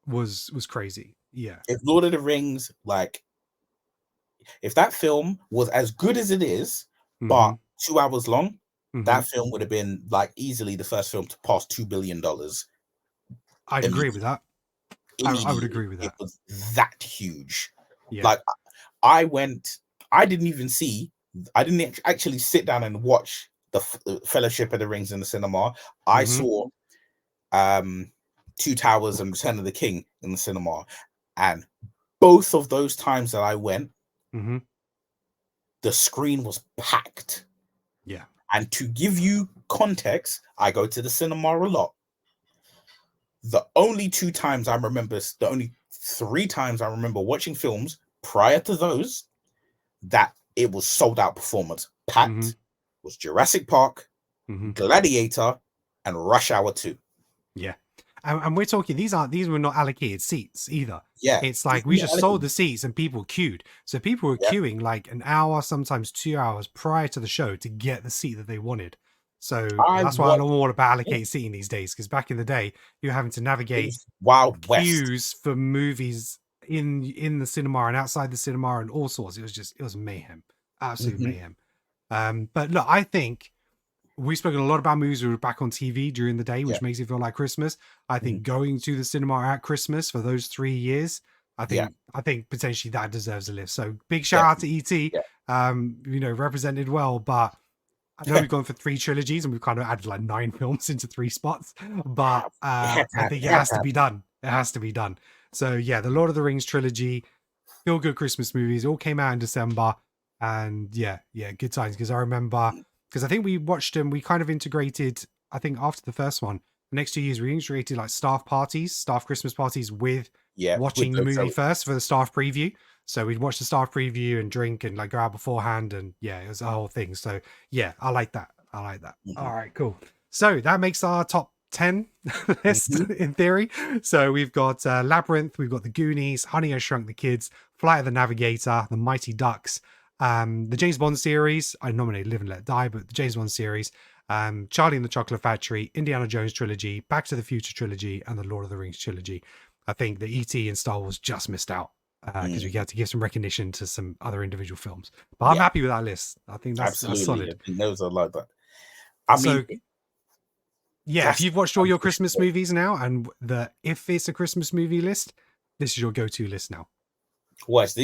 was crazy. Yeah. If Lord of the Rings, like, if that film was as good as it is, but 2 hours long, that film would have been like easily the first film to pass $2 billion. I'd agree with that. I would agree with that. It was that huge. Yeah. Like, I didn't actually sit down and watch the Fellowship of the Rings in the cinema. I saw Two Towers and Return of the King in the cinema, and both of those times that I went, the screen was packed. Yeah. And to give you context, I go to the cinema a lot. The only 3 times I remember watching films prior to those that it was sold out performance packed was Jurassic Park, Gladiator, and Rush Hour 2. Yeah. And we're talking, these were not allocated seats either. Yeah. It's like we just sold the seats and people queued. So people were queuing like an hour, sometimes 2 hours prior to the show to get the seat that they wanted. So that's why I don't want about allocated seating these days, because back in the day, you're having to navigate Wild West queues for movies in the cinema and outside the cinema and all sorts. It was mayhem, absolute mayhem. But look, I think we've spoken a lot about movies that were back on TV during the day, which makes it feel like Christmas. I think going to the cinema at Christmas for those 3 years, I think potentially that deserves a list. So big shout out to ET, represented well, but I know we've gone for 3 trilogies and we've kind of added like 9 films into 3 spots, but I think it has to be done. It has to be done. So yeah, the Lord of the Rings trilogy, feel good Christmas movies, all came out in December, and yeah, good times. Because I remember, because I think we watched them, we kind of integrated, I think after the first one, the next 2 years we integrated like staff Christmas parties with watching the movie first for the staff preview. So we'd watch the staff preview and drink and like go out beforehand, and it was a whole thing. So yeah, I like that. All right, cool. So that makes our top 10 list in theory. So we've got Labyrinth, we've got The Goonies, Honey, I Shrunk the Kids, Flight of the Navigator, The Mighty Ducks, the James Bond series. I nominated Live and Let Die, but the James Bond series, Charlie and the Chocolate Factory, Indiana Jones trilogy, Back to the Future trilogy, and the Lord of the Rings trilogy. I think the E.T. and Star Wars just missed out, because we had to give some recognition to some other individual films. But I'm happy with that list. I think that's solid. I think those are like that. If you've watched all your Christmas movies now, and if it's a Christmas movie list, this is your go-to list now. Watch.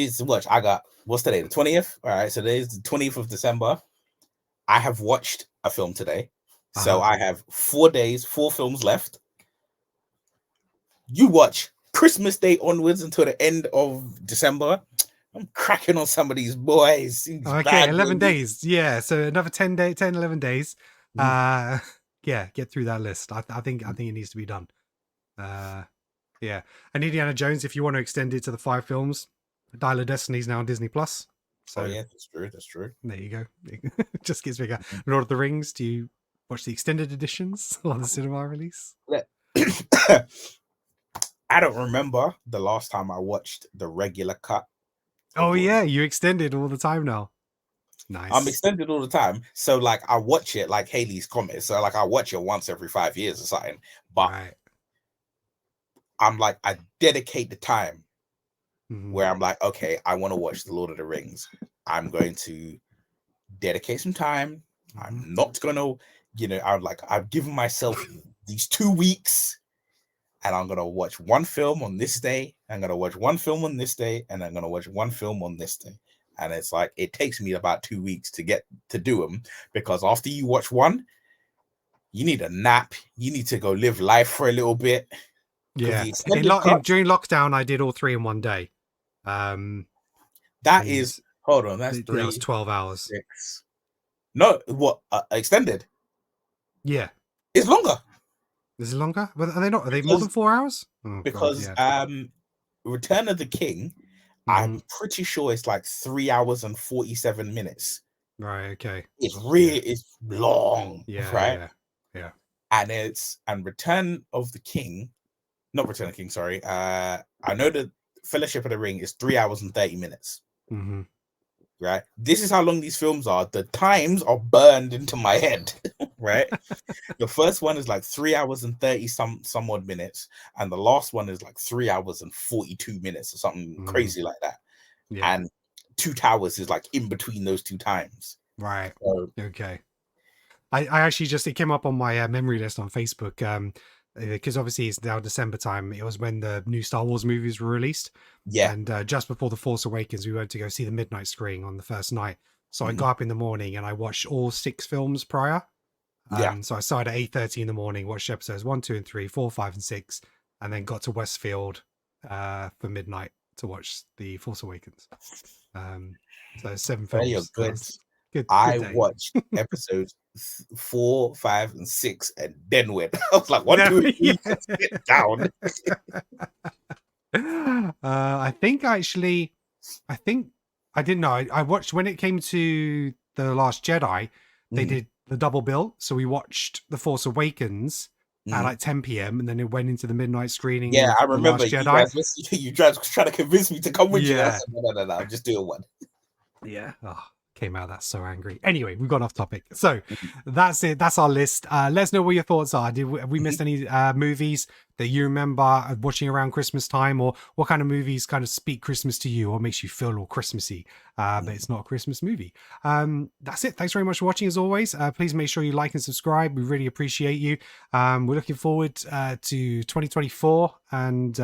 I got, what's today? The 20th? All right, so today's the 20th of December. I have watched a film today. So I have 4 days, 4 films left. You watch Christmas Day onwards until the end of December. I'm cracking on some of these boys. Okay, 11 days. Yeah, so another 11 days. Get through that list. I think it needs to be done. And Indiana Jones, if you want to extend it to the 5 films, Dial of Destiny is now on Disney Plus. So that's true. There you go. Just gets bigger. Lord of the Rings, do you watch the extended editions or the cinema release? I don't remember the last time I watched the regular cut. Oh yeah, you extended all the time now. Nice. I'm extended all the time, so like I watch it like Haley's Comet. So like I watch it once every 5 years or something. But I'm like, I dedicate the time where I'm like, okay, I want to watch The Lord of the Rings. I'm going to dedicate some time. I'm not gonna, I'm like, I've given myself these 2 weeks, and I'm gonna watch one film on this day. I'm gonna watch one film on this day, and I'm gonna watch one film on this day. And it's like, it takes me about 2 weeks to get to do them, because after you watch one, you need a nap. You need to go live life for a little bit. Yeah. During lockdown, I did all 3 in one day. That is, hold on, that's 3. That was 12 hours. 6. No, what, extended? Yeah. It's longer. Is it longer? But are they not? Are they more than 4 hours? Oh, because Return of the King, I'm pretty sure it's like 3 hours and 47 minutes. Right. Okay. It's really it's long. Yeah. Right. Yeah. And Return of the King, not Return of the King. Sorry. I know that Fellowship of the Ring is 3 hours and 30 minutes. Right. This is how long these films are. The times are burned into my head. Right. The first one is like 3 hours and 30 some odd minutes, and the last one is like 3 hours and 42 minutes or something crazy like that. Yeah. And Two Towers is like in between those 2 times. Right. So, okay. I actually it came up on my memory list on Facebook. Because obviously it's now December time. It was when the new Star Wars movies were released. Yeah. And just before The Force Awakens, we went to go see the midnight screening on the first night. So I got up in the morning and I watched all 6 films prior. So I started at 8:30 in the morning, watched episodes 1, 2, and 3, 4, 5, and 6, and then got to Westfield for midnight to watch The Force Awakens. So 7 films. Good I day. watched episodes 4, 5, and 6, and then went. I was like, 1, 2, 3, sit down. I think I didn't know. I watched when it came to The Last Jedi, they did the double bill. So we watched The Force Awakens at like 10 p.m. and then it went into the midnight screening. Yeah, I remember you guys were trying to convince me to come with you. I said, no, I'm just doing one. Yeah. Oh, came out that so angry. Anyway, we've gone off topic. So that's it. That's our list. Let us know what your thoughts are. Have we missed any movies that you remember watching around Christmas time, or what kind of movies kind of speak Christmas to you or makes you feel all Christmassy, but it's not a Christmas movie? That's it. Thanks very much for watching as always. Please make sure you like and subscribe. We really appreciate you. We're looking forward to 2024, and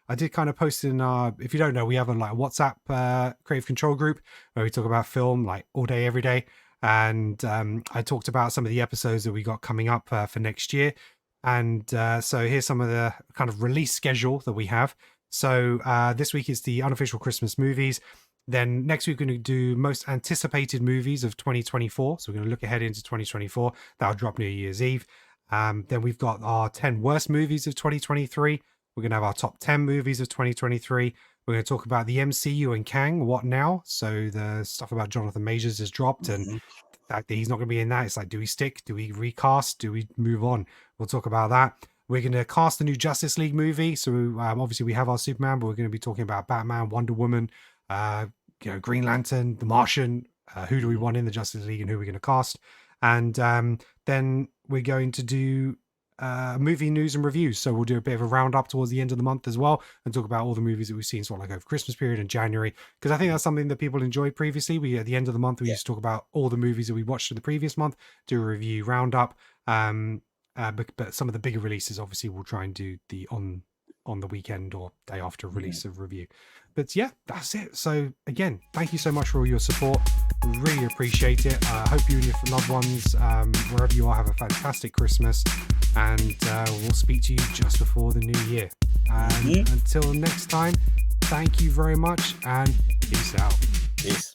I did kind of post in our, if you don't know, we have a like WhatsApp creative control group where we talk about film like all day, every day. And I talked about some of the episodes that we got coming up for next year. And so here's some of the kind of release schedule that we have. So this week is the unofficial Christmas movies. Then next week we're going to do most anticipated movies of 2024. So we're going to look ahead into 2024. That'll drop New Year's Eve. Then we've got our 10 worst movies of 2023. We're going to have our top 10 movies of 2023. We're going to talk about the MCU and Kang. What now? So the stuff about Jonathan Majors has dropped, and the fact that he's not going to be in that. It's like, do we stick? Do we recast? Do we move on? We'll talk about that. We're going to cast the new Justice League movie. So obviously we have our Superman, but we're going to be talking about Batman, Wonder Woman, Green Lantern, The Martian. Who do we want in the Justice League and who we're going to cast? And then we're going to do movie news and reviews. So we'll do a bit of a roundup towards the end of the month as well, and talk about all the movies that we've seen sort of like over Christmas period and January, because I think that's something that people enjoyed previously. We at the end of the month we used to talk about all the movies that we watched in the previous month, do a review roundup, but some of the bigger releases obviously we'll try and do the on the weekend or day after release of review. But yeah, that's it. So again, thank you so much for all your support. Really appreciate it. I hope you and your loved ones, wherever you are, have a fantastic Christmas, and we'll speak to you just before the new year. Until next time, thank you very much, and peace out. Peace.